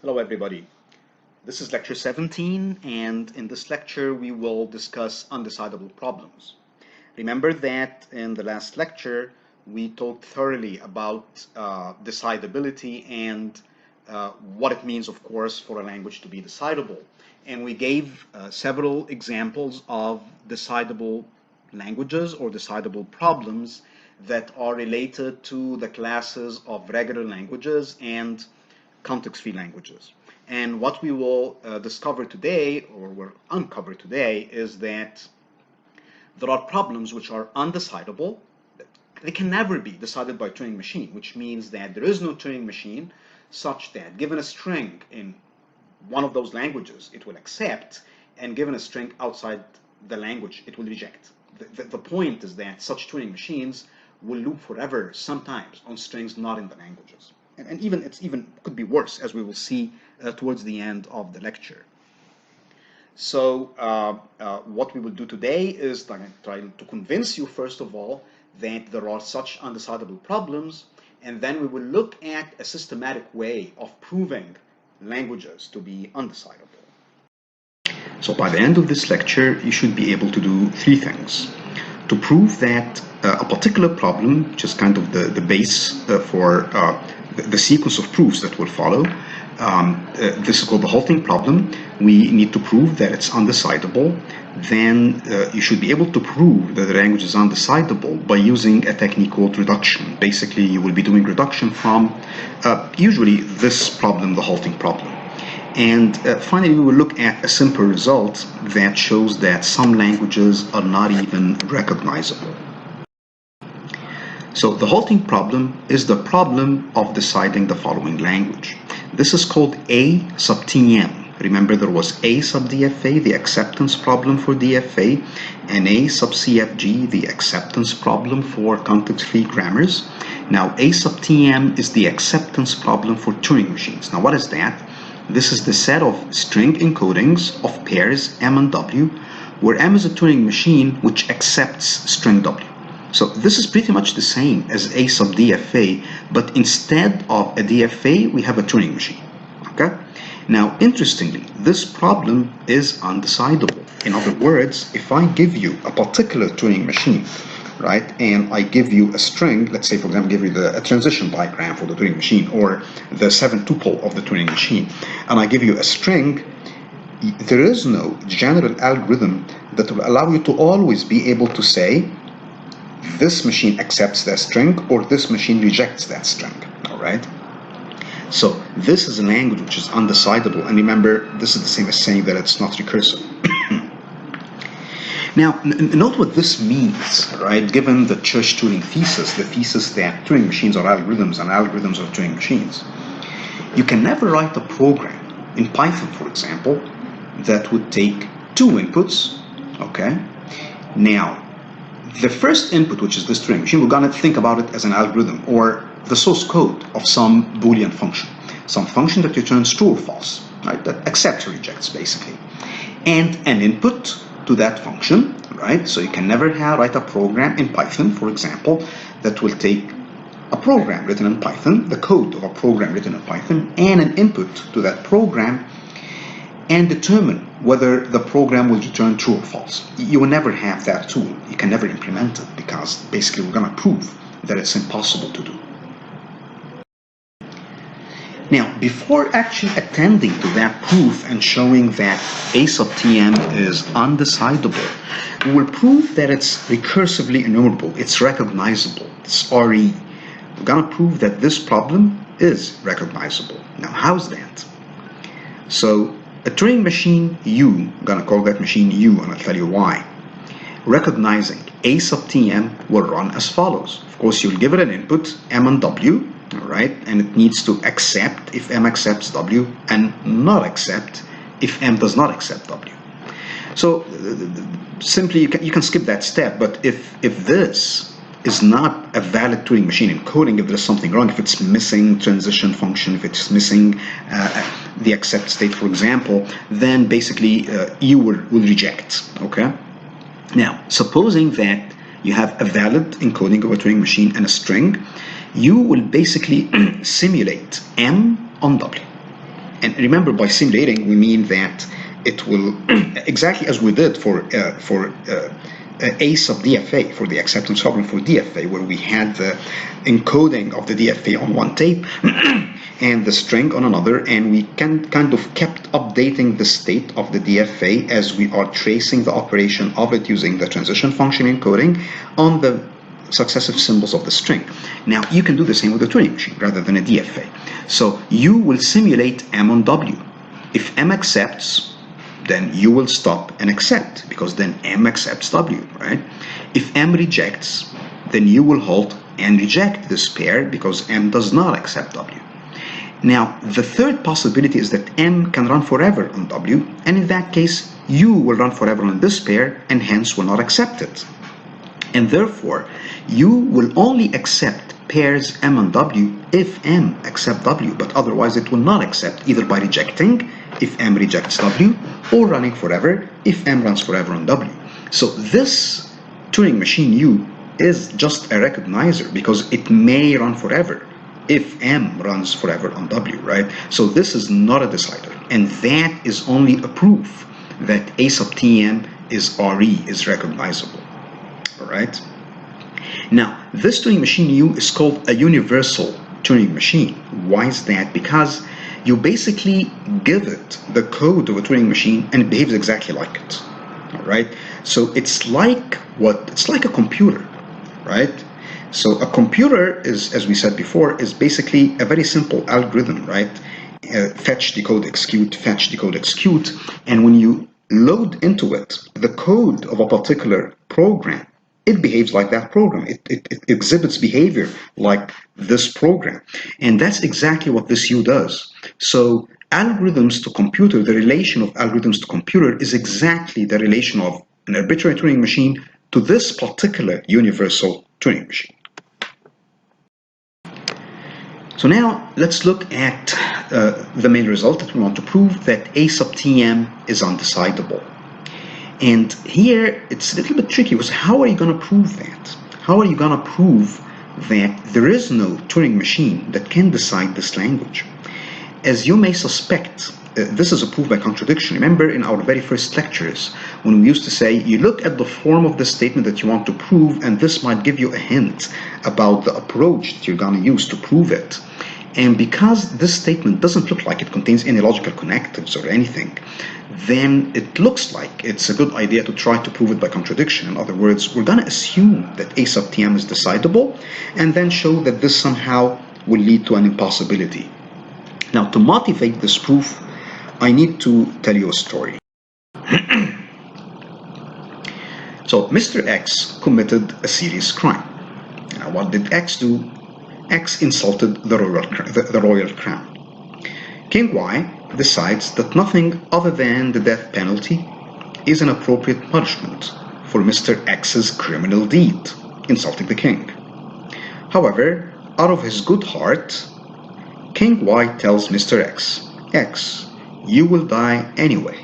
Hello everybody. This is lecture 17, and in this lecture we will discuss undecidable problems. Remember that in the last lecture we talked thoroughly about decidability and what it means, of course, for a language to be decidable. And we gave several examples of decidable languages or decidable problems that are related to the classes of regular languages and context-free languages. And what we will discover today, or will uncover today, is that there are problems which are undecidable. They can never be decided by a Turing machine, which means that there is no Turing machine such that given a string in one of those languages, it will accept, and given a string outside the language, it will reject. The point is that such Turing machines will loop forever, sometimes on strings not in the languages. And even it's even could be worse, as we will see towards the end of the lecture. So what we will do today is try to convince you, first of all, that there are such undecidable problems, and then we will look at a systematic way of proving languages to be undecidable. So by the end of this lecture, you should be able to do three things. To prove that a particular problem, which is kind of the base for the sequence of proofs that will follow. This is called the halting problem. We need to prove that it's undecidable. Then you should be able to prove that the language is undecidable by using a technique called reduction. Basically, you will be doing reduction from usually this problem, the halting problem. And finally, we will look at a simple result that shows that some languages are not even recognizable. So the halting problem is the problem of deciding the following language. This is called A sub TM. Remember, there was A sub DFA, the acceptance problem for DFA, and A sub CFG, the acceptance problem for context-free grammars. Now, A sub TM is the acceptance problem for Turing machines. Now, what is that? This is the set of string encodings of pairs M and W, where M is a Turing machine which accepts string W. So this is pretty much the same as A sub DFA, but instead of a DFA, we have a Turing machine. Okay? Now, interestingly, this problem is undecidable. In other words, if I give you a particular Turing machine, right, and I give you a string, let's say, for example, give you a transition diagram for the Turing machine, or the 7-tuple of the Turing machine, and I give you a string, there is no general algorithm that will allow you to always be able to say, this machine accepts that string, or this machine rejects that string, all right? So this is a language which is undecidable, and remember, this is the same as saying that it's not recursive. Now, note what this means, right? Given the Church-Turing thesis, the thesis that Turing machines are algorithms and algorithms are Turing machines, you can never write a program in Python, for example, that would take two inputs, okay? Now, the first input, which is this Turing machine, we're going to think about it as an algorithm or the source code of some Boolean function, some function that returns true or false, right? That accepts or rejects, basically, and an input to that function, right? So you can never write a program in Python, for example, that will take a program written in Python, the code of a program written in Python, and an input to that program, and determine whether the program will return true or false. You will never have that tool. You can never implement it, because basically we're going to prove that it's impossible to do. Now, before actually attending to that proof and showing that A sub TM is undecidable, we will prove that it's recursively enumerable, it's recognizable, it's RE. We're going to prove that this problem is recognizable. Now, how's that? So, a Turing machine U, I'm going to call that machine U, and I'll tell you why. Recognizing A sub TM will run as follows. Of course, you'll give it an input, M and W, all right, and it needs to accept if M accepts W and not accept if M does not accept W. So simply you can skip that step, but if this is not a valid Turing machine encoding, if there's something wrong, if it's missing transition function, if it's missing the accept state, for example, then basically you will reject, okay? Now, supposing that you have a valid encoding of a Turing machine and a string, you will basically simulate M on W. And remember, by simulating, we mean that it will, exactly as we did for A sub DFA, for the acceptance problem for DFA, where we had the encoding of the DFA on one tape and the string on another, and we kind of kept updating the state of the DFA as we are tracing the operation of it using the transition function encoding on the successive symbols of the string. Now you can do the same with a Turing machine rather than a DFA. So you will simulate M on W. If M accepts, then you will stop and accept, because then M accepts W, right? If M rejects, then you will halt and reject this pair, because M does not accept W. Now, the third possibility is that M can run forever on W, and in that case, you will run forever on this pair and hence will not accept it. And therefore, you will only accept pairs M and W if M accepts W, but otherwise it will not accept, either by rejecting if M rejects W, or running forever if M runs forever on W. So this Turing machine U is just a recognizer, because it may run forever if M runs forever on W, right? So this is not a decider, and that is only a proof that A sub Tm is RE, is recognizable, all right? Now, this Turing machine U is called a universal Turing machine. Why is that? Because you basically give it the code of a Turing machine and it behaves exactly like it, all right? So it's like what? It's like a computer, right? So a computer is, as we said before, is basically a very simple algorithm, right? Fetch, decode, execute, fetch, decode, execute. And when you load into it the code of a particular program, it behaves like that program. It exhibits behavior like this program. And that's exactly what this U does. So algorithms to computer, the relation of algorithms to computer is exactly the relation of an arbitrary Turing machine to this particular universal Turing machine. So now let's look at the main result that we want to prove, that A sub Tm is undecidable. And here it's a little bit tricky, because how are you going to prove that? How are you going to prove that there is no Turing machine that can decide this language? As you may suspect, this is a proof by contradiction. Remember in our very first lectures, when we used to say, you look at the form of the statement that you want to prove, and this might give you a hint about the approach that you're going to use to prove it. And because this statement doesn't look like it contains any logical connectives or anything, then it looks like it's a good idea to try to prove it by contradiction. In other words, we're going to assume that A sub Tm is decidable, and then show that this somehow will lead to an impossibility. Now, to motivate this proof, I need to tell you a story. So, Mr. X committed a serious crime. Now, what did X do? X insulted the royal crown. King Y decides that nothing other than the death penalty is an appropriate punishment for Mr. X's criminal deed, insulting the king. However, out of his good heart, King Y tells Mr. X, X, you will die anyway,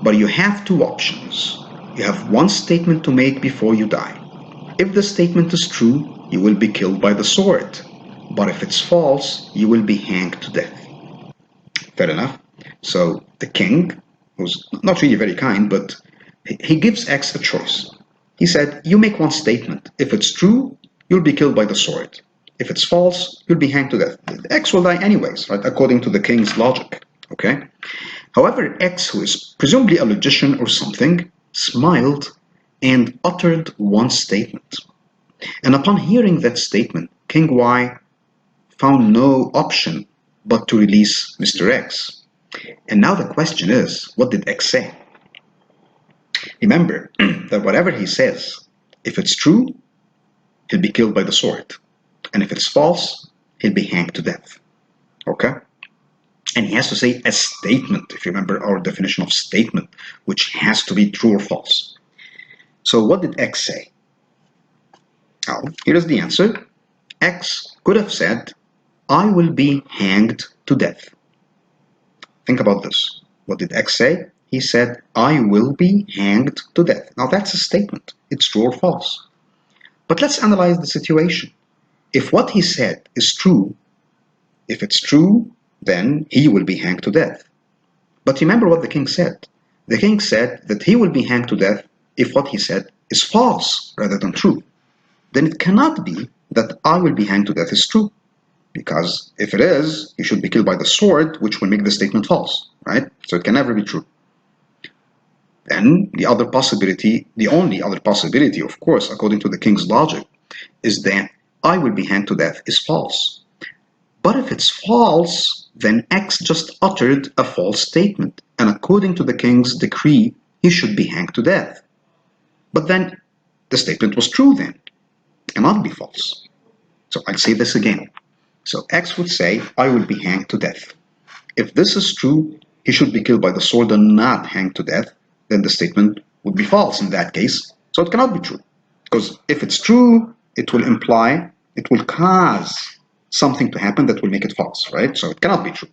but you have two options. You have one statement to make before you die. If the statement is true, you will be killed by the sword, but if it's false, you will be hanged to death. Fair enough. So the king, who's not really very kind, but he gives X a choice. He said, you make one statement. If it's true, you'll be killed by the sword. If it's false, you'll be hanged to death. X will die anyways, right? According to the king's logic, okay? However, X, who is presumably a logician or something, smiled and uttered one statement. And upon hearing that statement, King Y found no option but to release Mr. X. And now the question is, what did X say? Remember that whatever he says, if it's true, he'll be killed by the sword. And if it's false, he'll be hanged to death. Okay? And he has to say a statement, if you remember our definition of statement, which has to be true or false. So what did X say? Now, here is the answer. X could have said, I will be hanged to death. Think about this. What did X say? He said, I will be hanged to death. Now that's a statement. It's true or false. But let's analyze the situation. If what he said is true, if it's true, then he will be hanged to death. But remember what the king said. The king said that he will be hanged to death if what he said is false rather than true. Then it cannot be that I will be hanged to death is true. Because if it is, he should be killed by the sword, which will make the statement false, right? So it can never be true. Then the only other possibility, of course, according to the king's logic, is that I will be hanged to death is false. But if it's false, then X just uttered a false statement, and according to the king's decree, he should be hanged to death. But then the statement was true then, it cannot be false. So I'll say this again. So X would say, I will be hanged to death. If this is true, he should be killed by the sword and not hanged to death, then the statement would be false in that case. So it cannot be true. Because if it's true, it will cause something to happen that will make it false, right? So it cannot be true.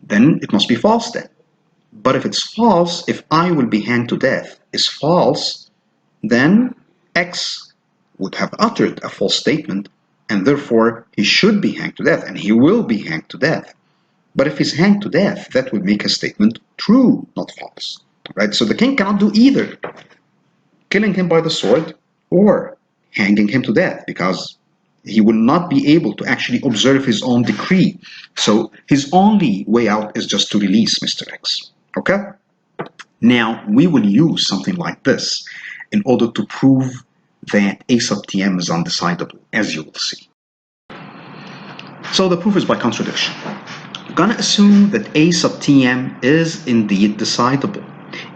Then it must be false then. But if it's false, if I will be hanged to death is false, then X would have uttered a false statement, and therefore he should be hanged to death, and he will be hanged to death. But if he's hanged to death, that would make his statement true, not false, right? So the king cannot do either killing him by the sword or hanging him to death, because he will not be able to actually observe his own decree. So his only way out is just to release Mr. X, okay? Now, we will use something like this in order to prove that A sub Tm is undecidable, as you will see. So the proof is by contradiction. We're going to assume that A sub Tm is indeed decidable,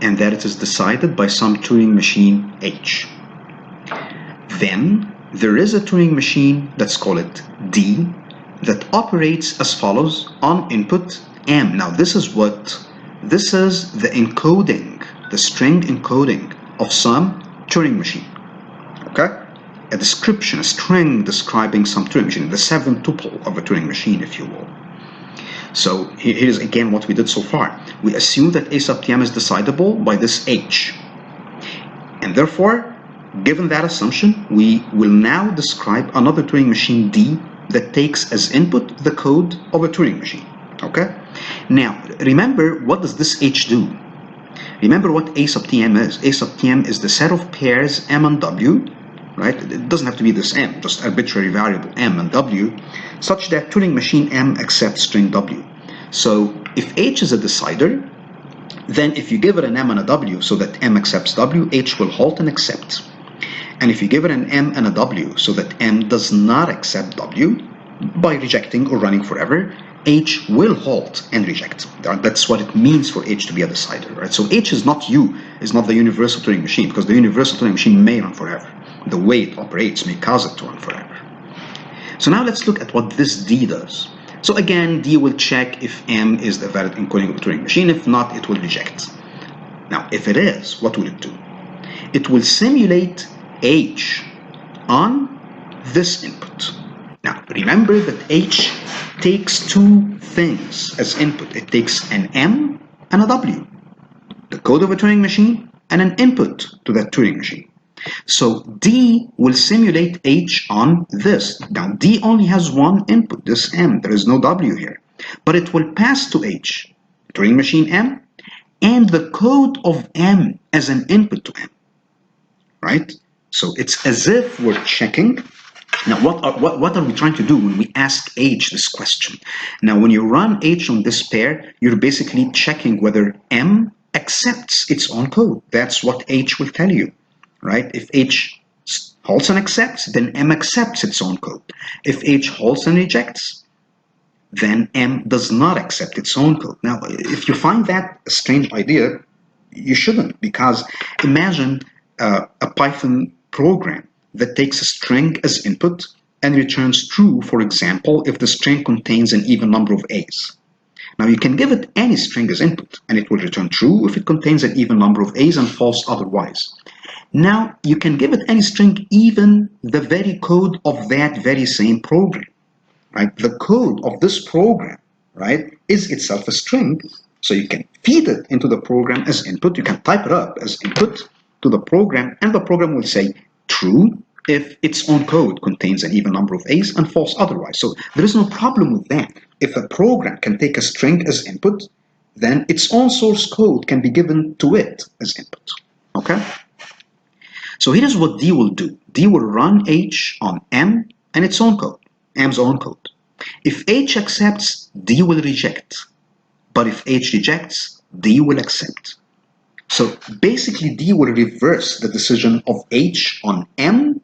and that it is decided by some Turing machine H. Then there is a Turing machine, let's call it D, that operates as follows on input M. Now this is the encoding, the string encoding of some Turing machine. Okay? A description, a string describing some Turing machine, the 7th tuple of a Turing machine, if you will. So here's again what we did so far. We assume that A sub Tm is decidable by this H. And therefore, given that assumption, we will now describe another Turing machine D that takes as input the code of a Turing machine. Okay? Now, remember, what does this H do? Remember what A sub Tm is. A sub Tm is the set of pairs M and W, right? It doesn't have to be this M, just arbitrary variable M and W, such that Turing machine M accepts string W. So if H is a decider, then if you give it an M and a W so that M accepts W, H will halt and accept. And if you give it an M and a W so that M does not accept W, by rejecting or running forever, H will halt and reject. That's what it means for H to be a decider, right? So H is not the universal Turing machine, because the universal Turing machine may run forever. The way it operates may cause it to run forever. So now let's look at what this D does. So again, D will check if M is the valid encoding of the Turing machine. If not, it will reject. Now, if it is, what will it do? It will simulate H on this input. Now, remember that H takes two things as input. It takes an M and a W, the code of a Turing machine, and an input to that Turing machine. So D will simulate H on this. Now, D only has one input, this M. There is no W here. But it will pass to H, Turing machine M, and the code of M as an input to M, right? So it's as if we're checking. Now, what are we trying to do when we ask H this question? Now, when you run H on this pair, you're basically checking whether M accepts its own code. That's what H will tell you, right? If H halts and accepts, then M accepts its own code. If H halts and rejects, then M does not accept its own code. Now, if you find that a strange idea, you shouldn't, because imagine a Python program that takes a string as input and returns true, for example, if the string contains an even number of A's. Now, you can give it any string as input, and it will return true if it contains an even number of A's and false otherwise. Now, you can give it any string, even the very code of that very same program, right? The code of this program, right, is itself a string, so you can feed it into the program as input. You can type it up as input to the program, and the program will say true if its own code contains an even number of A's and false otherwise. So there is no problem with that. if a program can take a string as input, then its own source code can be given to it as input. Okay? So here's what D will do. D will run H on M and its own code, M's own code. If H accepts, D will reject. But if H rejects, D will accept. So basically, D will reverse the decision of H on M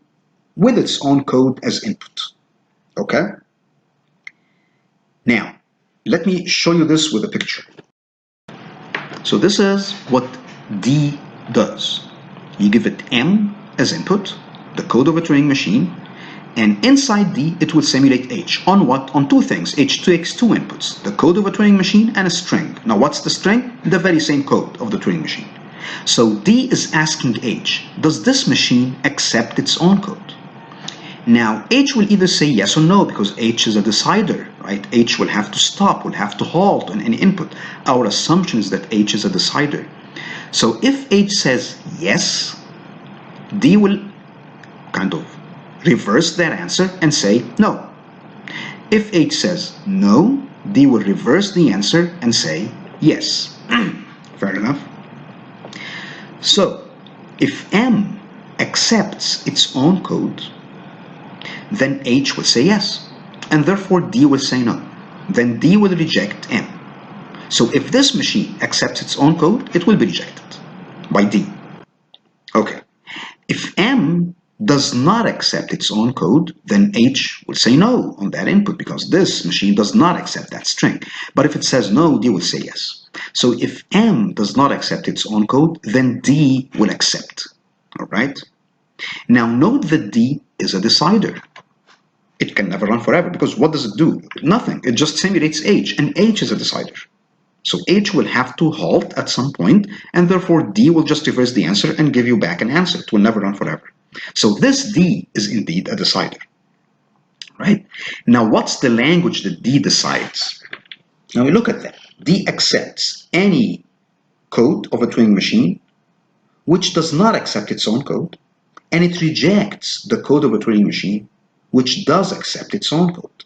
with its own code as input. Okay? Now, let me show you this with a picture. So this is what D does. You give it M as input, the code of a Turing machine, and inside D, it will simulate H. On what? On two things. H takes two inputs, the code of a Turing machine and a string. Now what's the string? The very same code of the Turing machine. So D is asking H, does this machine accept its own code? Now H will either say yes or no, because H is a decider, right? H will have to stop, will have to halt on any input. Our assumption is that H is a decider. So if H says yes, D will kind of reverse that answer and say no. If H says no, D will reverse the answer and say yes. Fair enough. So if M accepts its own code, then H will say yes, and therefore D will say no. Then D will reject M. So if this machine accepts its own code, it will be rejected by D. Okay. If M does not accept its own code, then H will say no on that input, because this machine does not accept that string. But if it says no, D will say yes. So if M does not accept its own code, then D will accept. All right? Now note that D is a decider. It can never run forever, because what does it do? Nothing. It just simulates H, and H is a decider. So H will have to halt at some point, and therefore D will just reverse the answer and give you back an answer. It will never run forever. So this D is indeed a decider, right? Now what's the language that D decides? Now we look at that. D accepts any code of a Turing machine which does not accept its own code, and it rejects the code of a Turing machine which does accept its own code.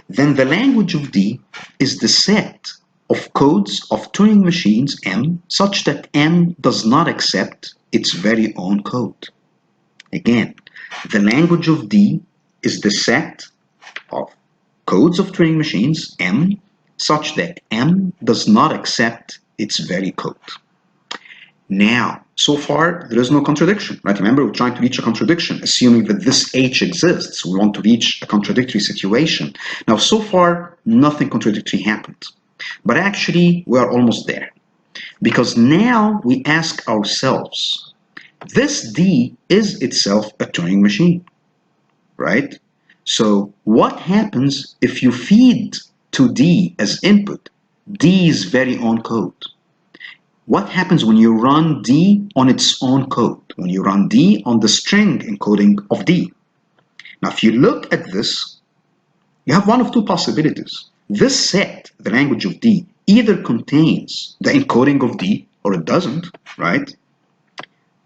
Then the language of D is the set of codes of Turing machines M such that M does not accept its very own code. Again, the language of D is the set of codes of Turing machines M such that M does not accept its very code. Now, so far, there is no contradiction, right? Remember, we're trying to reach a contradiction, assuming that this H exists. We want to reach a contradictory situation. Now, so far, nothing contradictory happened. But actually, we are almost there. Because now we ask ourselves, this D is itself a Turing machine, right? So what happens if you feed to D as input D's very own code? What happens when you run D on its own code, when you run D on the string encoding of D? Now, if you look at this, you have one of two possibilities. This set, the language of D, either contains the encoding of D or it doesn't, right?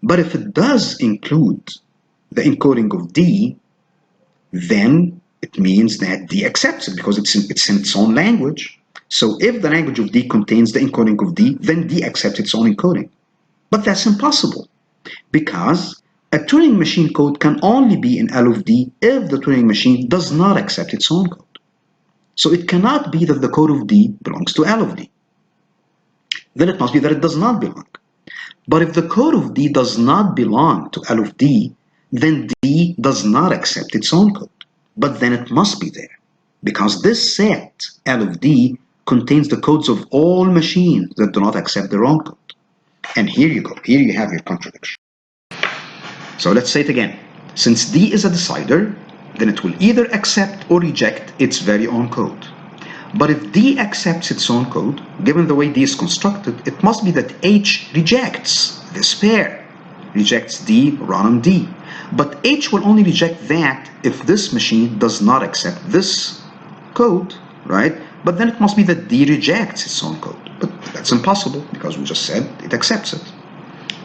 But if it does include the encoding of D, then it means that D accepts it because it's in its own language. So if the language of D contains the encoding of D, then D accepts its own encoding. But that's impossible, because a Turing machine code can only be in L of D if the Turing machine does not accept its own code. So it cannot be that the code of D belongs to L of D. Then it must be that it does not belong. But if the code of D does not belong to L of D, then D does not accept its own code. But then it must be there, because this set, L of D, contains the codes of all machines that do not accept their own code. And here you go. Here you have your contradiction. So let's say it again. Since D is a decider, then it will either accept or reject its very own code. But if D accepts its own code, given the way D is constructed, it must be that H rejects this pair, rejects D, run on D. But H will only reject that if this machine does not accept this code, right? But then it must be that D rejects its own code. But that's impossible, because we just said it accepts it.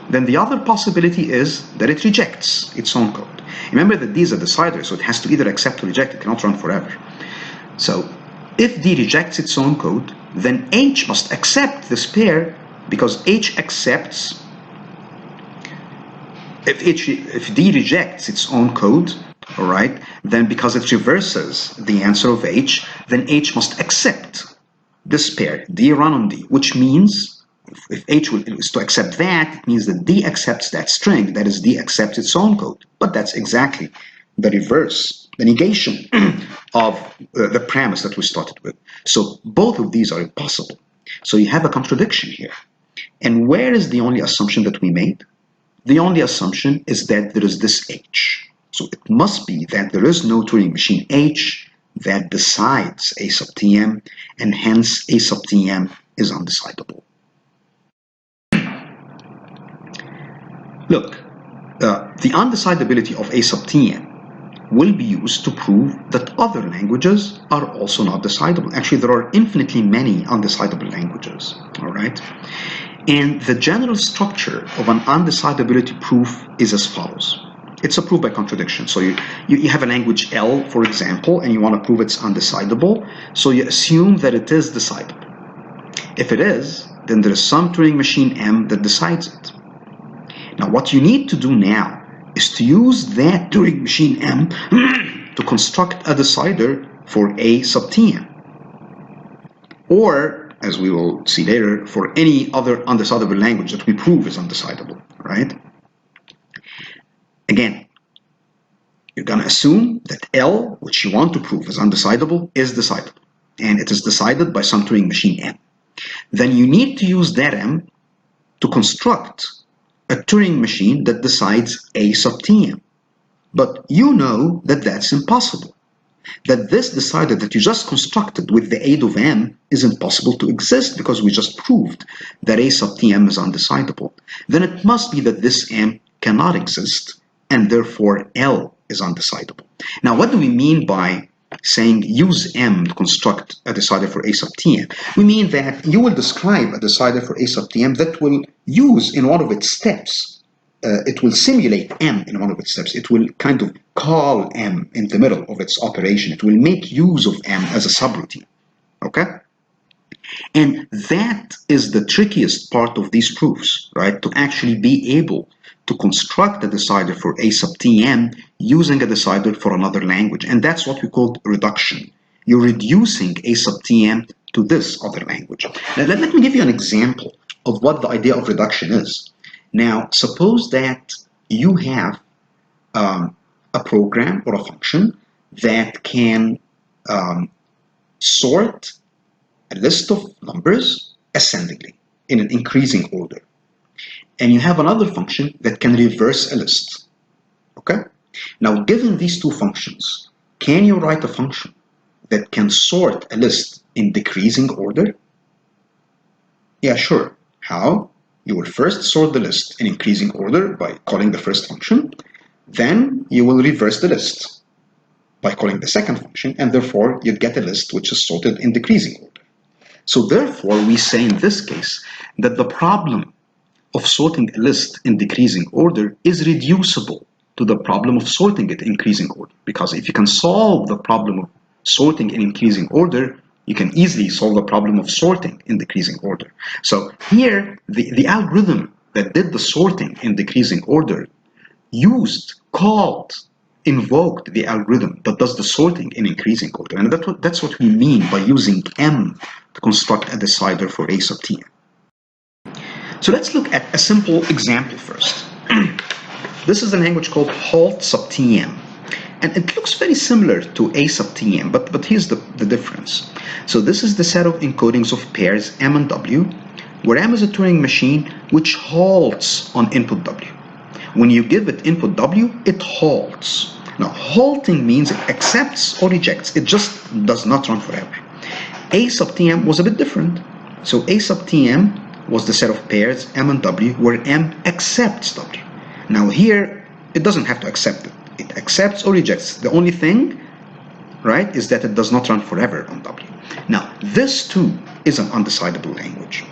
Then the other possibility is that it rejects its own code. Remember that D is a decider, so it has to either accept or reject. It cannot run forever. So if D rejects its own code, then H must accept this pair, because H accepts, if D rejects its own code, all right, then because it reverses the answer of H, then H must accept this pair, D run on D, which means if H is to accept that, it means that D accepts that string, that is, D accepts its own code. But that's exactly the reverse, the negation of the premise that we started with. So both of these are impossible. So you have a contradiction here. And where is the only assumption that we made? The only assumption is that there is this H. So it must be that there is no Turing machine H that decides A sub Tm, and hence A sub Tm is undecidable. Look, the undecidability of A sub Tm will be used to prove that other languages are also not decidable. Actually, there are infinitely many undecidable languages, all right? And the general structure of an undecidability proof is as follows. It's a proof by contradiction. So you have a language L, for example, and you want to prove it's undecidable. So you assume that it is decidable. If it is, then there is some Turing machine M that decides it. Now, what you need to do now is to use that Turing machine M to construct a decider for A sub Tm. Or, as we will see later, for any other undecidable language that we prove is undecidable, right? Again, you're going to assume that L, which you want to prove is undecidable, is decidable. And it is decided by some Turing machine M. Then you need to use that M to construct a Turing machine that decides A sub Tm. But you know that that's impossible. That this decider that you just constructed with the aid of M is impossible to exist because we just proved that A sub Tm is undecidable. Then it must be that this M cannot exist, and therefore L is undecidable. Now, what do we mean by saying use M to construct a decider for A sub Tm? We mean that you will describe a decider for A sub Tm that will use in one of its steps, it will simulate M in one of its steps. It will kind of call M in the middle of its operation. It will make use of M as a subroutine, okay? And that is the trickiest part of these proofs, right? To actually be able to construct a decider for A sub Tm using a decider for another language. And that's what we call reduction. You're reducing A sub Tm to this other language. Now, let me give you an example of what the idea of reduction is. Now, suppose that you have a program or a function that can sort a list of numbers ascendingly in an increasing order. And you have another function that can reverse a list, okay? Now, given these two functions, can you write a function that can sort a list in decreasing order? Yeah, sure. How? You will first sort the list in increasing order by calling the first function. Then you will reverse the list by calling the second function, and therefore you get a list which is sorted in decreasing order. So therefore, we say in this case that the problem of sorting a list in decreasing order is reducible to the problem of sorting it in increasing order. Because if you can solve the problem of sorting in increasing order, you can easily solve the problem of sorting in decreasing order. So here, the algorithm that did the sorting in decreasing order invoked the algorithm that does the sorting in increasing order. And that's what we mean by using M to construct a decider for A sub Tm. So let's look at a simple example first. This is a language called Halt sub Tm. And it looks very similar to A sub Tm, but here's the difference. So this is the set of encodings of pairs M and W, where M is a Turing machine which halts on input W. When you give it input W, it halts. Now, halting means it accepts or rejects. It just does not run forever. A sub Tm was a bit different. So A sub Tm was the set of pairs M and W, where M accepts W. Now here, it doesn't have to accept it. It accepts or rejects. The only thing, right, is that it does not run forever on W. Now, this too is an undecidable language.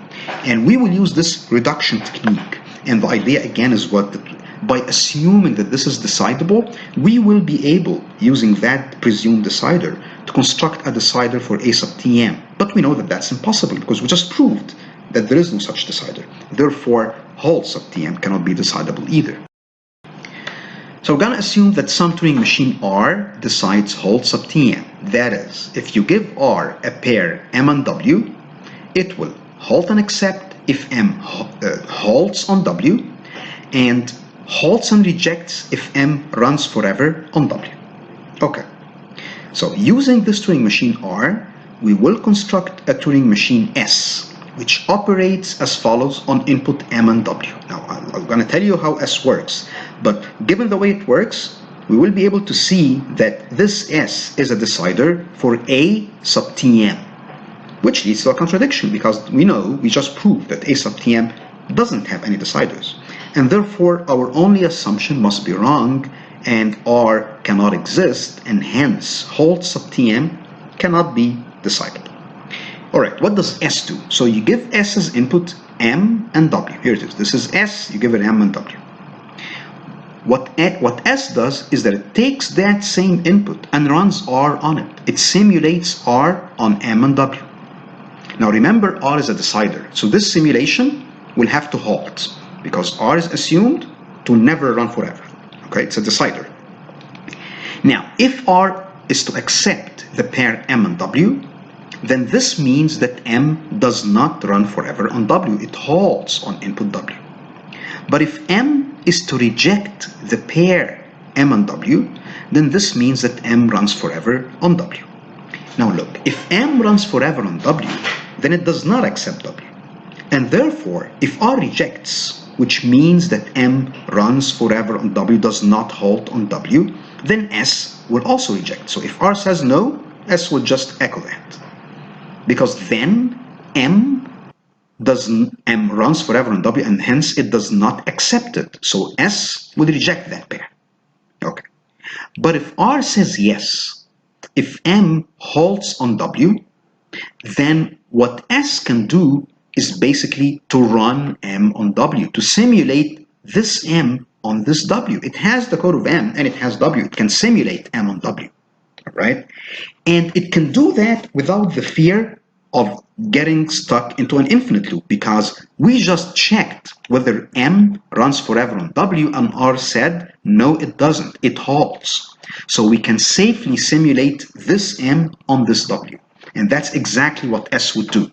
And we will use this reduction technique. And the idea again is by assuming that this is decidable, we will be able, using that presumed decider, to construct a decider for A sub Tm. But we know that that's impossible because we just proved that there is no such decider. Therefore, Hall sub Tm cannot be decidable either. So we're going to assume that some Turing machine R decides Hall sub Tm. That is, if you give R a pair M and W, it will halt and accept if M halts on W, and halts and rejects if M runs forever on W. Okay, so using this Turing machine R, we will construct a Turing machine S, which operates as follows on input M and W. Now, I'm going to tell you how S works, but given the way it works, we will be able to see that this S is a decider for A sub Tm, which leads to a contradiction because we just proved that A sub Tm doesn't have any deciders, and therefore our only assumption must be wrong and R cannot exist, and hence Hall sub Tm cannot be decidable. Alright, what does S do? So you give S as input M and W. Here it is. This is S, you give it M and W. What S does is that it takes that same input and runs R on it. It simulates R on M and W. Now remember, R is a decider, so this simulation will have to halt because R is assumed to never run forever. Okay, it's a decider. Now, if R is to accept the pair M and W, then this means that M does not run forever on W. It halts on input W. But if M is to reject the pair M and W, then this means that M runs forever on W. Now look, if M runs forever on W, then it does not accept W. And therefore, if R rejects, which means that M runs forever on W, does not halt on W, then S will also reject. So if R says no, S will just echo that. Because then M runs forever on W, and hence it does not accept it. So S will reject that pair. Okay. But if R says yes, if M halts on W, then what S can do is basically to run M on W, to simulate this M on this W. It has the code of M and it has W. It can simulate M on W, right? And it can do that without the fear of getting stuck into an infinite loop, because we just checked whether M runs forever on W and R said, no, it doesn't, it halts. So we can safely simulate this M on this W. And that's exactly what S would do.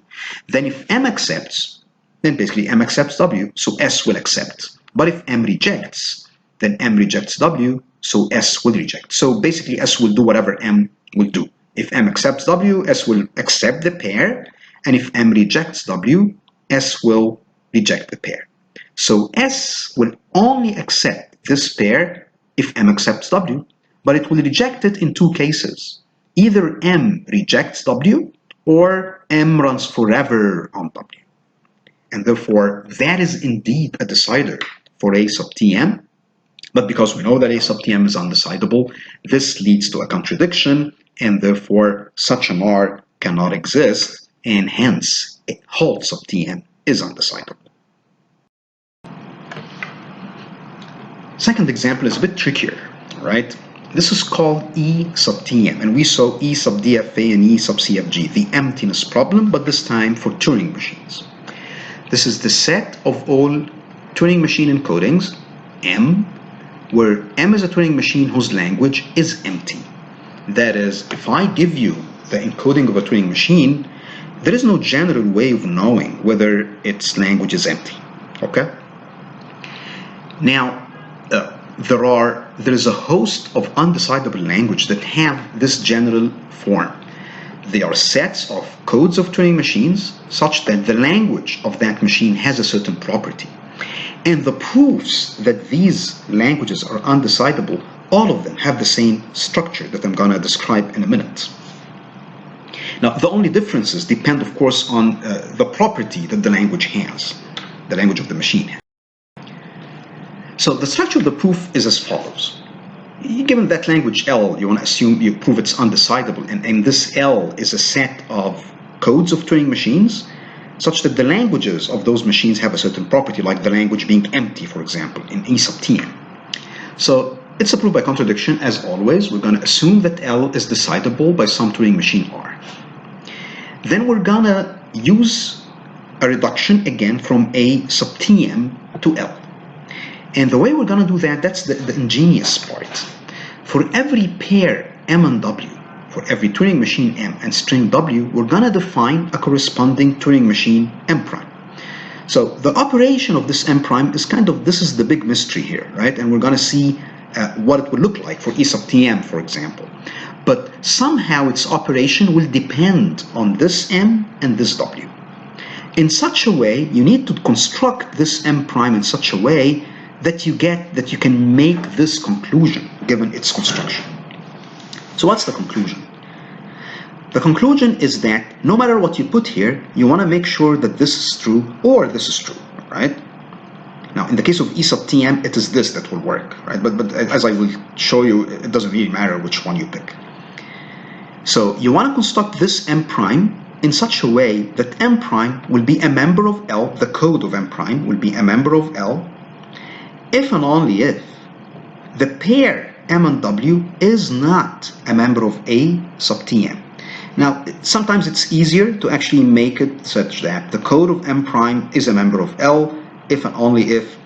Then if M accepts, then basically M accepts W, so S will accept. But if M rejects, then M rejects W, so S will reject. So basically S will do whatever M will do. If M accepts W, S will accept the pair, and if M rejects W, S will reject the pair. So S will only accept this pair if M accepts W, but it will reject it in two cases. Either M rejects W or M runs forever on W. And therefore, that is indeed a decider for A sub Tm. But because we know that A sub Tm is undecidable, this leads to a contradiction, and therefore such an R cannot exist, and hence a Hall sub Tm is undecidable. Second example is a bit trickier, right? This is called E sub Tm, and we saw E sub DFA and E sub CFG, the emptiness problem, but this time for Turing machines. This is the set of all Turing machine encodings, M, where M is a Turing machine whose language is empty. That is, if I give you the encoding of a Turing machine, there is no general way of knowing whether its language is empty, okay? Now, there is a host of undecidable language that have this general form. They are sets of codes of Turing machines such that the language of that machine has a certain property. And the proofs that these languages are undecidable, all of them have the same structure that I'm going to describe in a minute. Now, the only differences depend, of course, on the property that the language has, the language of the machine has. So the structure of the proof is as follows. Given that language L, you want to assume you prove it's undecidable, and this L is a set of codes of Turing machines such that the languages of those machines have a certain property, like the language being empty, for example, in E sub Tm. So it's a proof by contradiction. As always, we're going to assume that L is decidable by some Turing machine R. Then we're going to use a reduction again from A sub Tm to L. And the way we're going to do that, that's the ingenious part. For every pair M and W, for every Turing machine M and string W, we're going to define a corresponding Turing machine M prime. So the operation of this M prime is this is the big mystery here, right? And we're going to see what it would look like for E sub Tm, for example. But somehow its operation will depend on this M and this W. In such a way, you need to construct this M prime in such a way that you can make this conclusion given its construction. So what's the conclusion? The conclusion is that no matter what you put here, you want to make sure that this is true or this is true, right? Now, in the case of E sub Tm, it is this that will work, right? But as I will show you, it doesn't really matter which one you pick. So you want to construct this M prime in such a way that M prime will be a member of L, the code of M prime will be a member of L, if and only if the pair M and W is not a member of A sub Tm. Now, sometimes it's easier to actually make it such that the code of M prime is a member of L if and only if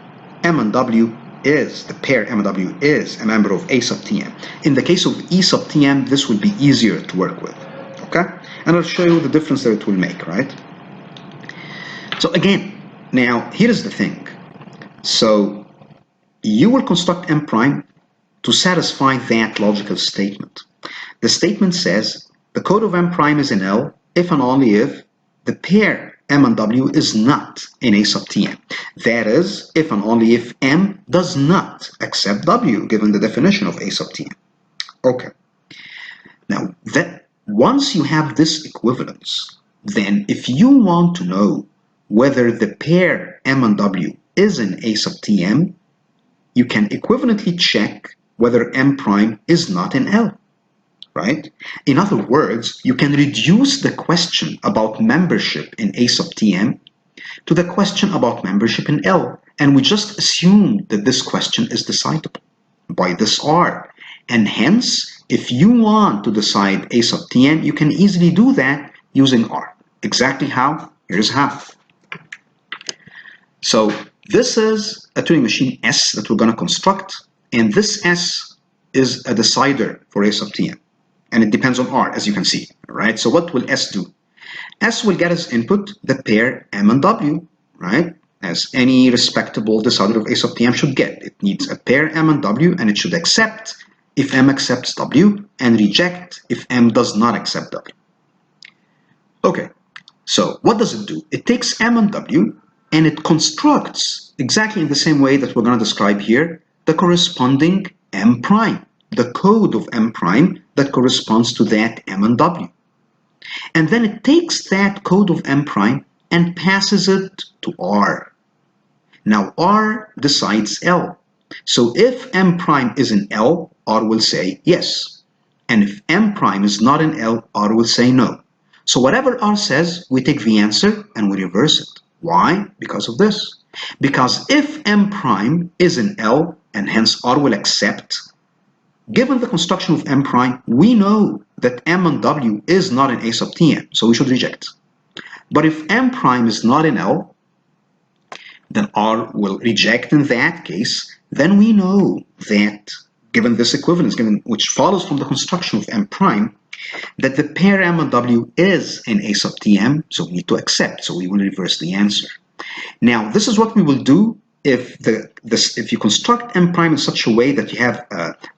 M and W is, the pair M and W is a member of A sub Tm. In the case of E sub Tm, this will be easier to work with, okay? And I'll show you the difference that it will make, right? So again, now here is the thing. So you will construct M prime to satisfy that logical statement. The statement says the code of M prime is in L if and only if the pair M and W is not in A sub Tm. That is, if and only if M does not accept W, given the definition of A sub Tm. Okay. Now, once you have this equivalence, then if you want to know whether the pair M and W is in A sub Tm, you can equivalently check whether M prime is not in L. Right? In other words, you can reduce the question about membership in A sub Tm to the question about membership in L, and we just assume that this question is decidable by this R. And hence, if you want to decide A sub Tm, you can easily do that using R. Exactly how? Here's how. So this is a Turing machine S that we're going to construct, and this S is a decider for A sub Tm. And it depends on R, as you can see, right? So what will S do? S will get as input the pair M and W, right? As any respectable decider of A sub Tm should get. It needs a pair M and W, and it should accept if M accepts W, and reject if M does not accept W. Okay, so what does it do? It takes M and W, and it constructs, exactly in the same way that we're going to describe here, the corresponding M prime, the code of M prime that corresponds to that M and W. And then it takes that code of M prime and passes it to R. Now R decides L. So if M prime is in L, R will say yes. And if M prime is not in L, R will say no. So whatever R says, we take the answer and we reverse it. Why? Because of this. Because if M prime is in L, and hence R will accept, given the construction of M prime, we know that M and W is not in A sub Tm, so we should reject. But if M prime is not in L, then R will reject in that case. Then we know that, given this equivalence, which follows from the construction of M prime, that the pair M and W is in A sub Tm, so we need to accept, so we will reverse the answer. Now, this is what we will do if you construct M prime in such a way that you have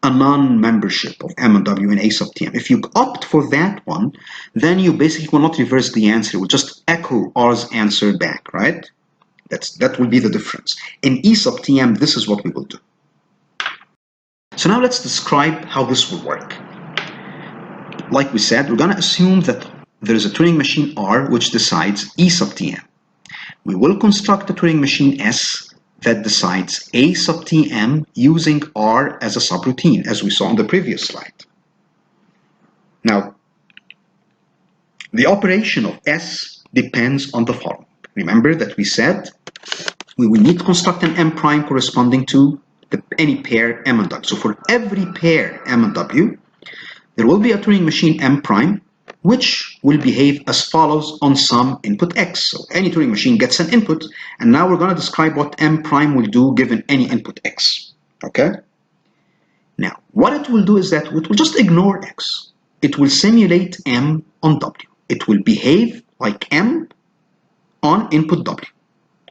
a non-membership of M and W in A sub Tm. If you opt for that one, then you basically will not reverse the answer. It will just echo R's answer back, right? That will be the difference. In E sub Tm, this is what we will do. So now let's describe how this will work. Like we said, we're going to assume that there is a Turing machine R which decides E sub Tm. We will construct a Turing machine S that decides A sub Tm using R as a subroutine, as we saw on the previous slide. Now, the operation of S depends on the following. Remember that we said we will need to construct an M prime corresponding to any pair M and W. So for every pair M and W, there will be a Turing machine M prime, which will behave as follows on some input X. So any Turing machine gets an input, and now we're going to describe what M prime will do given any input X. Okay? Now, what it will do is that it will just ignore X. It will simulate M on W. It will behave like M on input W,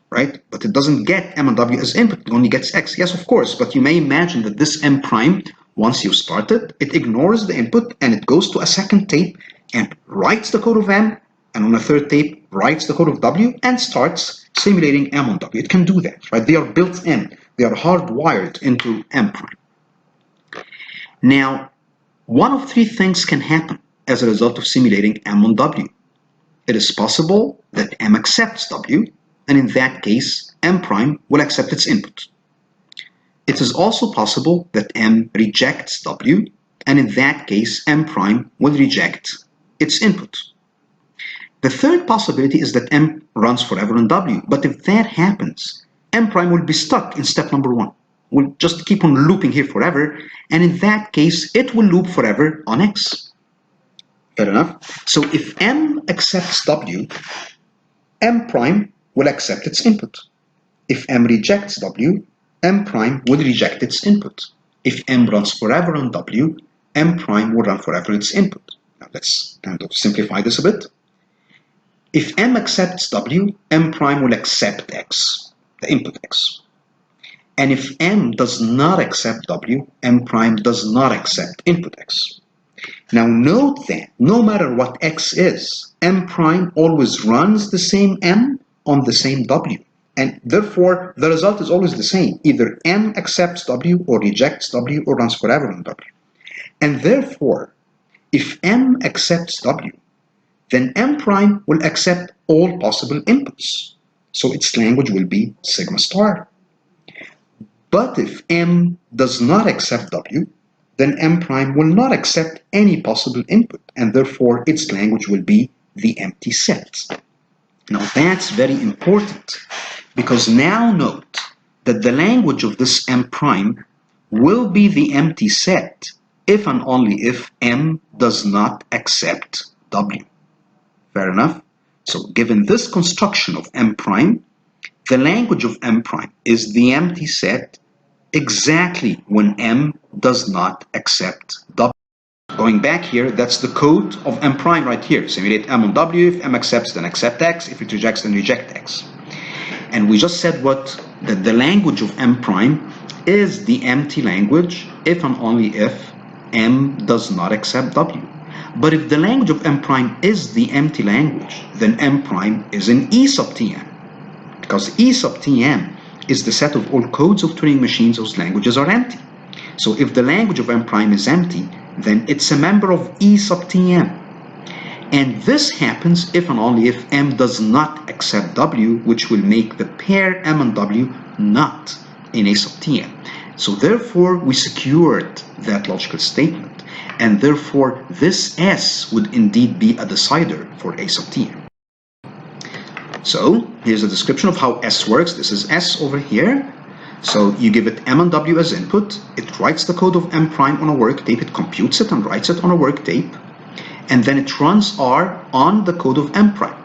right? But it doesn't get M and W as input, it only gets X. Yes, of course, but you may imagine that this M prime, once you start it, it ignores the input and it goes to a second tape and writes the code of M, and on a third tape writes the code of W and starts simulating M on W. It can do that, right? They are built in. They are hardwired into M prime. Now, one of three things can happen as a result of simulating M on W. It is possible that M accepts W, and in that case, M prime will accept its input. It is also possible that M rejects W, and in that case, M prime will reject its input. The third possibility is that M runs forever on W, but if that happens, M prime will be stuck in step number 1. Will just keep on looping here forever, and in that case, it will loop forever on X. Fair enough? So if M accepts W, M prime will accept its input. If M rejects W, M prime will reject its input. If M runs forever on W, M prime will run forever its input. Now let's kind of simplify this a bit. If M accepts W, M prime will accept X, the input X. And if M does not accept W, M prime does not accept input X. Now note that no matter what X is, M prime always runs the same M on the same W. And therefore, the result is always the same. Either M accepts W or rejects W or runs forever on W. And therefore, if M accepts W, then M prime will accept all possible inputs. So its language will be sigma star. But if M does not accept W, then M prime will not accept any possible input, and therefore its language will be the empty set. Now that's very important, because now note that the language of this M prime will be the empty set if and only if M does not accept W. Fair enough? So given this construction of M prime, the language of M prime is the empty set exactly when M does not accept W. Going back here, that's the code of M prime right here. Simulate M on W. If M accepts, then accept X. If it rejects, then reject X. And we just said that the language of M prime is the empty language if and only if M does not accept W. But if the language of M prime is the empty language, then M prime is an E sub Tm. Because E sub Tm is the set of all codes of Turing machines whose languages are empty. So if the language of M prime is empty, then it's a member of E sub Tm. And this happens if and only if M does not accept W, which will make the pair M and W not in A sub Tm. So therefore, we secured that logical statement, and therefore this S would indeed be a decider for A sub Tm. So here's a description of how S works. This is S over here. So you give it M and W as input. It writes the code of M prime on a work tape. It computes it and writes it on a work tape. And then it runs R on the code of M prime.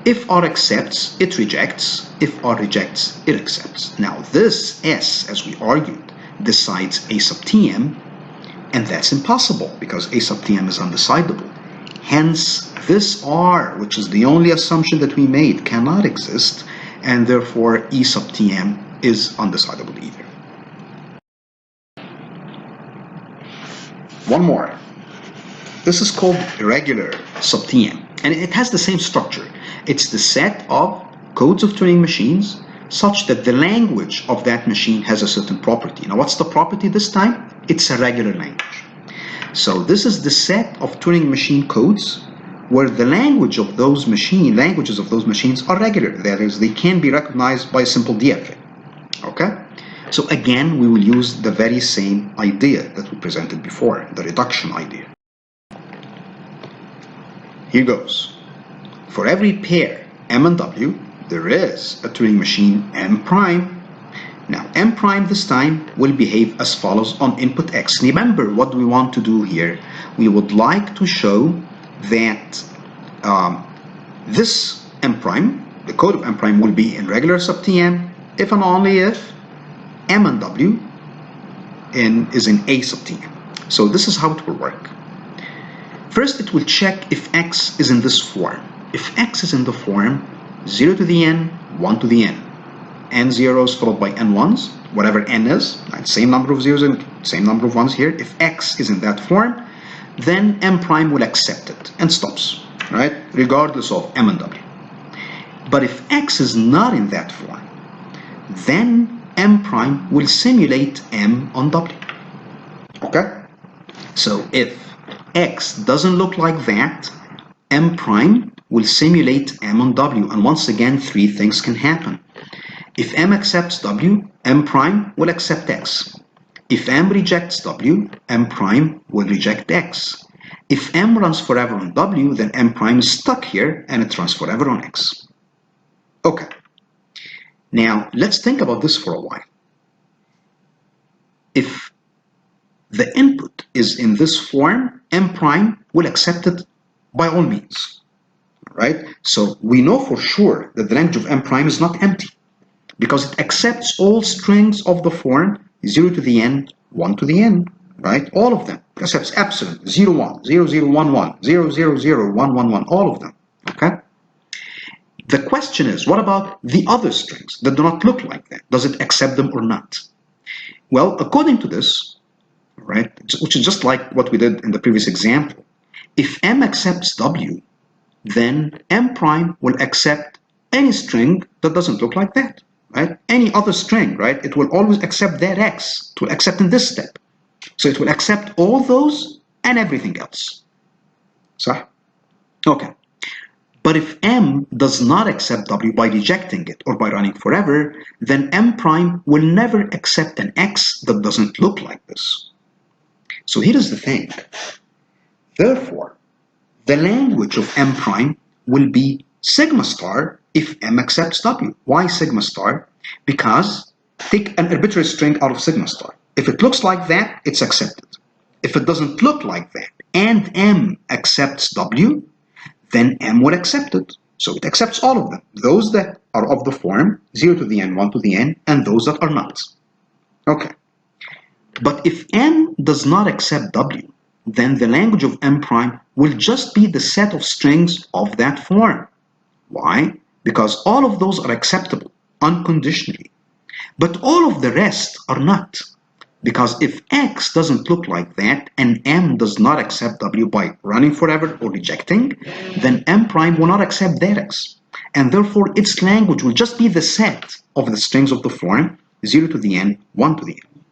If R accepts, it rejects. If R rejects, it accepts. Now this S, as we argued, decides A sub Tm, and that's impossible because A sub Tm is undecidable. Hence, this R, which is the only assumption that we made, cannot exist, and therefore E sub Tm is undecidable either. One more. This is called regular sub Tm, and it has the same structure. It's the set of codes of Turing machines such that the language of that machine has a certain property. Now, what's the property this time? It's a regular language. So this is the set of Turing machine codes where the languages of those machines are regular. That is, they can be recognized by a simple DFA. Okay? So again, we will use the very same idea that we presented before, the reduction idea. Here goes. For every pair M and W, there is a Turing machine M prime. Now, M prime this time will behave as follows on input X. Remember, what do we want to do here? We would like to show that this M prime, the code of M prime, will be in regular sub Tm if and only if M and W is in A sub Tm. So this is how it will work. First, it will check if X is in this form. If X is in the form 0 to the n, 1 to the n, n zeros followed by n ones, whatever n is, right? Same number of zeros and same number of ones here. If X is in that form, then M prime will accept it and stops, right? Regardless of M and W. But if X is not in that form, then M prime will simulate M on W. Okay? So if X doesn't look like that, M prime will simulate M on W. And once again, three things can happen. If M accepts W, M prime will accept X. If M rejects W, M prime will reject X. If M runs forever on W, then M prime is stuck here and it runs forever on X. Okay. Now, let's think about this for a while. If the input is in this form, M prime will accept it by all means, right? So we know for sure that the language of M prime is not empty because it accepts all strings of the form 0 to the n, 1 to the n, right? All of them. It accepts epsilon, 0, 1, 0, 0, 1, 1, 0, 0, 0, 1, 1, 1, all of them, okay? The question is, what about the other strings that do not look like that? Does it accept them or not? Well, according to this, right, which is just like what we did in the previous example, if M accepts W, then M prime will accept any string that doesn't look like that, right? Any other string, right? It will always accept that X. It will accept in this step. So it will accept all those and everything else. So, okay. But if M does not accept W by rejecting it or by running forever, then M prime will never accept an X that doesn't look like this. So here is the thing. Therefore, the language of M prime will be sigma star if M accepts W. Why sigma star? Because take an arbitrary string out of sigma star. If it looks like that, it's accepted. If it doesn't look like that and M accepts W, then M will accept it. So it accepts all of them. Those that are of the form 0 to the n, 1 to the n, and those that are not. Okay. But if M does not accept W, then the language of M prime will just be the set of strings of that form. Why? Because all of those are acceptable unconditionally. But all of the rest are not. Because if X doesn't look like that and M does not accept W by running forever or rejecting, then M prime will not accept that X. And therefore its language will just be the set of the strings of the form 0 to the n, 1 to the n.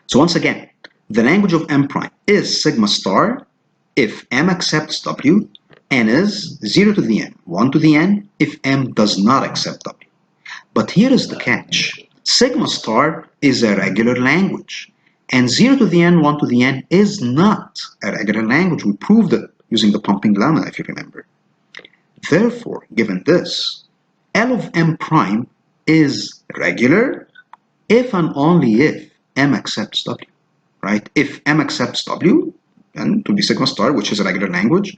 So once again, the language of M prime is sigma star if M accepts W and is 0 to the n, 1 to the n if M does not accept W. But here is the catch. Sigma star is a regular language, and 0 to the n, 1 to the n is not a regular language. We proved it using the pumping lemma, if you remember. Therefore, given this, L of M prime is regular if and only if M accepts W, right? If M accepts W, then it will be sigma star, which is a regular language,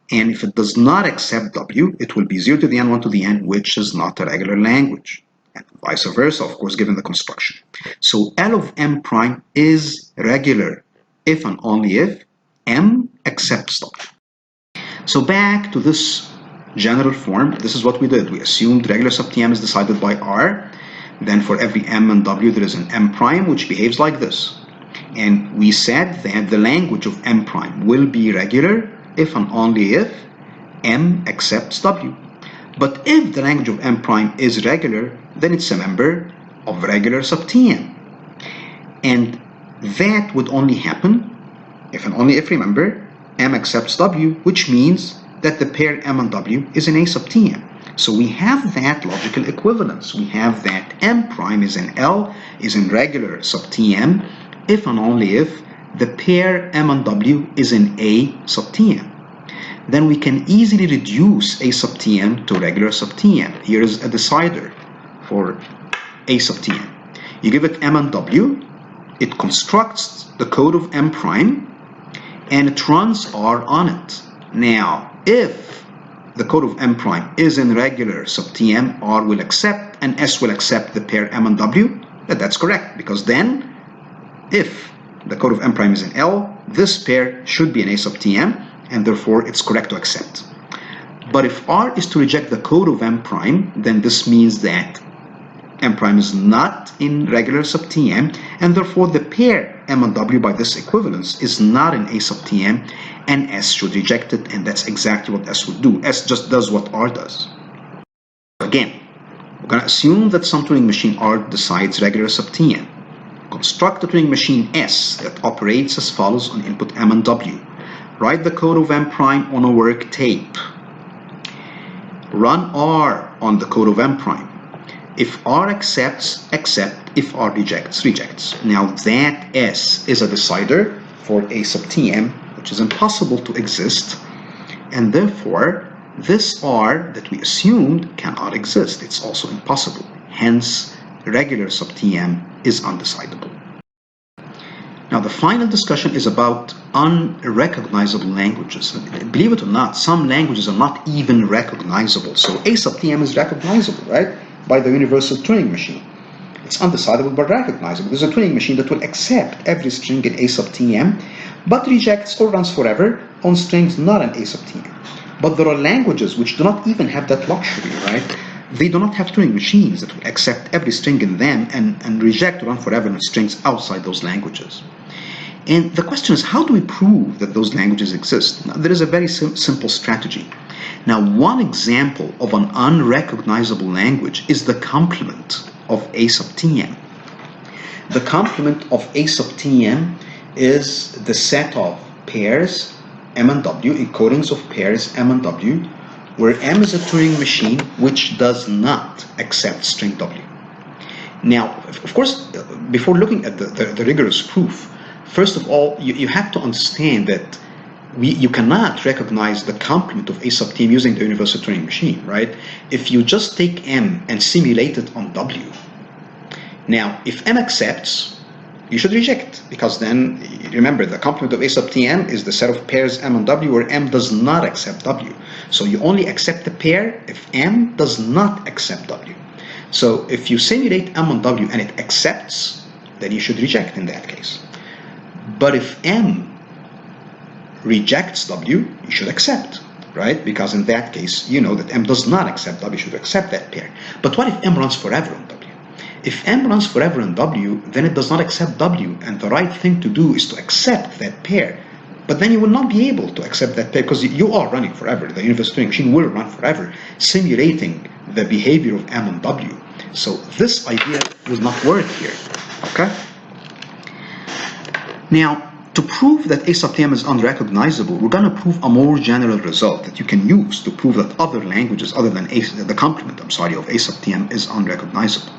and if it does not accept W, it will be 0 to the n, 1 to the n, which is not a regular language. And vice versa, of course, given the construction. So L of M prime is regular if and only if M accepts W. So back to this general form, this is what we did. We assumed regular sub Tm is decided by R. Then for every M and W, there is an M prime, which behaves like this. And we said that the language of M prime will be regular if and only if M accepts W. But if the language of M prime is regular, then it's a member of regular sub Tm. And that would only happen if and only if, remember, M accepts W, which means that the pair M and W is in A sub Tm. So we have that logical equivalence. We have that M prime is in L, is in regular sub Tm, if and only if the pair M and W is in A sub Tm. Then we can easily reduce A sub Tm to regular sub Tm. Here is a decider for A sub Tm. You give it M and W, it constructs the code of M prime, and it runs R on it. Now, if the code of M prime is in regular sub Tm, R will accept and S will accept the pair M and W. That's correct, because then if the code of M prime is in L, this pair should be in A sub Tm, and therefore it's correct to accept. But if R is to reject the code of M prime, then this means that M prime is not in regular sub Tm, and therefore the pair M and W by this equivalence is not in A sub Tm, and S should reject it, and that's exactly what S would do. S just does what R does. Again, we're going to assume that some Turing machine R decides regular sub Tm. Construct a Turing machine S that operates as follows on input M and W. Write the code of M prime on a work tape. Run R on the code of M prime. If R accepts, accept. If R rejects, rejects. Now that S is a decider for A sub Tm, which is impossible to exist, and therefore this R that we assumed cannot exist. It's also impossible. Hence, regular sub Tm is undecidable. Now the final discussion is about unrecognizable languages. Believe it or not, some languages are not even recognizable. So A sub Tm is recognizable, right, by the universal Turing machine. It's undecidable but recognizable. There's a Turing machine that will accept every string in A sub Tm, but rejects or runs forever on strings not in A sub Tm. But there are languages which do not even have that luxury, right? They do not have Turing machines that will accept every string in them and reject or run forever on strings outside those languages. And the question is, how do we prove that those languages exist? Now, there is a very simple strategy. Now, one example of an unrecognizable language is the complement of A sub Tm. The complement of A sub Tm is the set of pairs M and W, encodings of pairs M and W, where M is a Turing machine which does not accept string W. Now, of course, before looking at the rigorous proof, first of all, you have to understand that you cannot recognize the complement of A sub Tm using the universal Turing machine, right? If you just take M and simulate it on W. Now, if M accepts, you should reject, because then, remember, the complement of A sub Tm is the set of pairs M and W where M does not accept W. So you only accept the pair if M does not accept W. So if you simulate M and W and it accepts, then you should reject in that case. But if M rejects W, you should accept, right? Because in that case, you know that M does not accept W, you should accept that pair. But what if M runs forever on W? If M runs forever on W, then it does not accept W, and the right thing to do is to accept that pair. But then you will not be able to accept that pair because you are running forever. The universal Turing machine will run forever, simulating the behavior of M and W. So this idea will not work here, okay? Now, to prove that A sub Tm is unrecognizable, we're going to prove a more general result that you can use to prove that other languages other than the complement, of A sub Tm is unrecognizable.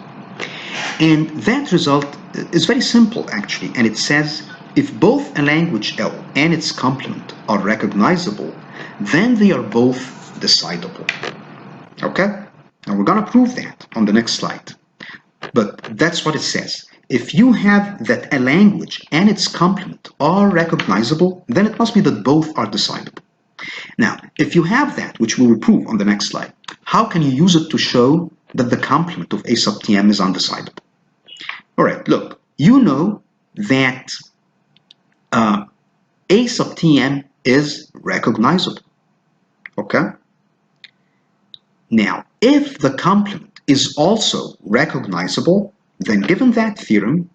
And that result is very simple, actually, and it says if both a language L and its complement are recognizable, then they are both decidable. Okay? Now we're going to prove that on the next slide. But that's what it says. If you have that a language and its complement are recognizable, then it must be that both are decidable. Now, if you have that, which we will prove on the next slide, how can you use it to show that the complement of A sub Tm is undecidable? All right, look, you know that A sub Tm is recognizable, okay? Now, if the complement is also recognizable, then given that theorem,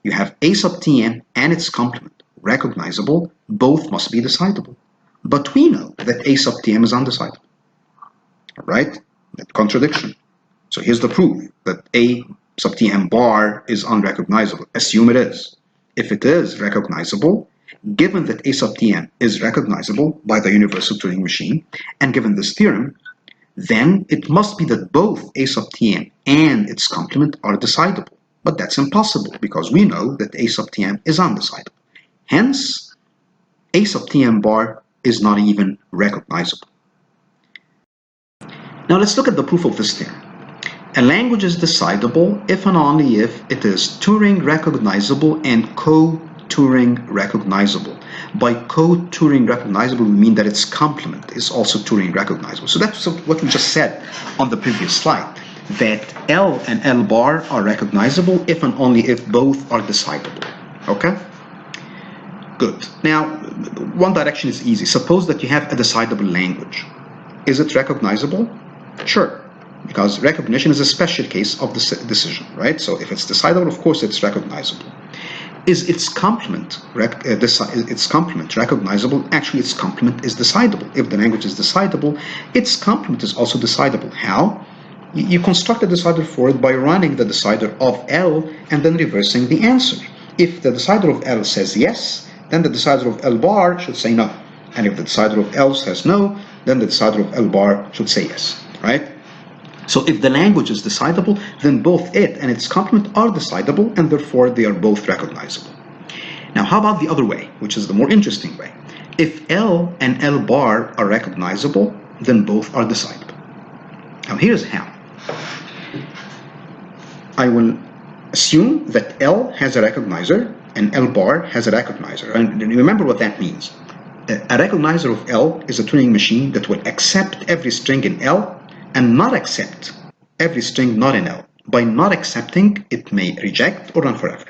you have A sub Tm and its complement recognizable, both must be decidable. But we know that A sub Tm is undecidable, all right? That contradiction. So here's the proof that A sub Tm bar is unrecognizable. Assume it is. If it is recognizable, given that A sub Tm is recognizable by the universal Turing machine, and given this theorem, then it must be that both A sub Tm and its complement are decidable. But that's impossible because we know that A sub Tm is undecidable. Hence, A sub Tm bar is not even recognizable. Now let's look at the proof of this theorem. A language is decidable if and only if it is Turing recognizable and co-Turing recognizable. By co-Turing recognizable, we mean that its complement is also Turing recognizable. So that's what we just said on the previous slide, that L and L bar are recognizable if and only if both are decidable. Okay? Good. Now, one direction is easy. Suppose that you have a decidable language. Is it recognizable? Sure, because recognition is a special case of the decision, right? So if it's decidable, of course it's recognizable. Is its complement recognizable? Actually, its complement is decidable. If the language is decidable, its complement is also decidable. How? You construct a decider for it by running the decider of L and then reversing the answer. If the decider of L says yes, then the decider of L bar should say no. And if the decider of L says no, then the decider of L bar should say yes, right? So if the language is decidable, then both it and its complement are decidable, and therefore they are both recognizable. Now, how about the other way, which is the more interesting way? If L and L bar are recognizable, then both are decidable. Now, here's how. I will assume that L has a recognizer and L bar has a recognizer. And remember what that means. A recognizer of L is a Turing machine that will accept every string in L and not accept every string not in L. By not accepting, it may reject or run forever.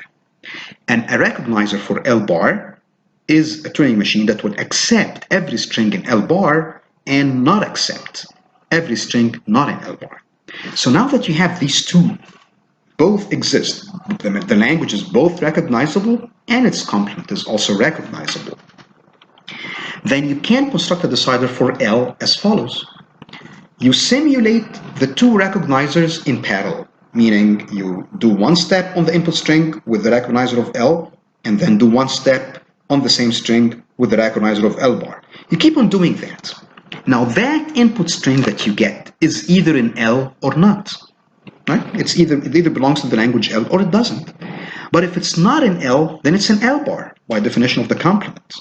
And a recognizer for L bar is a Turing machine that will accept every string in L bar and not accept every string not in L bar. So now that you have these two both exist, the language is both recognizable and its complement is also recognizable, then you can construct a decider for L as follows. You simulate the two recognizers in parallel, meaning you do one step on the input string with the recognizer of L, and then do one step on the same string with the recognizer of L bar. You keep on doing that. Now that input string that you get is either in L or not. Right? It either belongs to the language L or it doesn't. But if it's not in L, then it's in L bar by definition of the complement.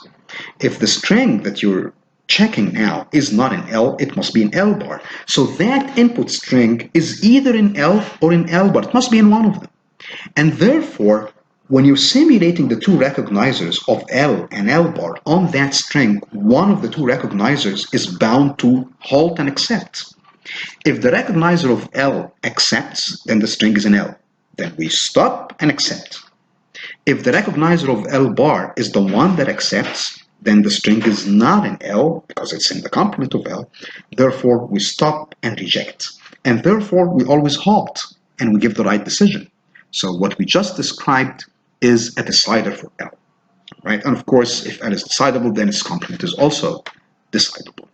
If the string that you're checking now is not in L, it must be in L bar. So that input string is either in L or in L bar. It must be in one of them. And therefore, when you're simulating the two recognizers of L and L bar on that string, one of the two recognizers is bound to halt and accept. If the recognizer of L accepts, then the string is in L. Then we stop and accept. If the recognizer of L bar is the one that accepts, then the string is not in L because it's in the complement of L. Therefore, we stop and reject. And therefore, we always halt and we give the right decision. So what we just described is a decider for L, right? And of course, if L is decidable, then its complement is also decidable.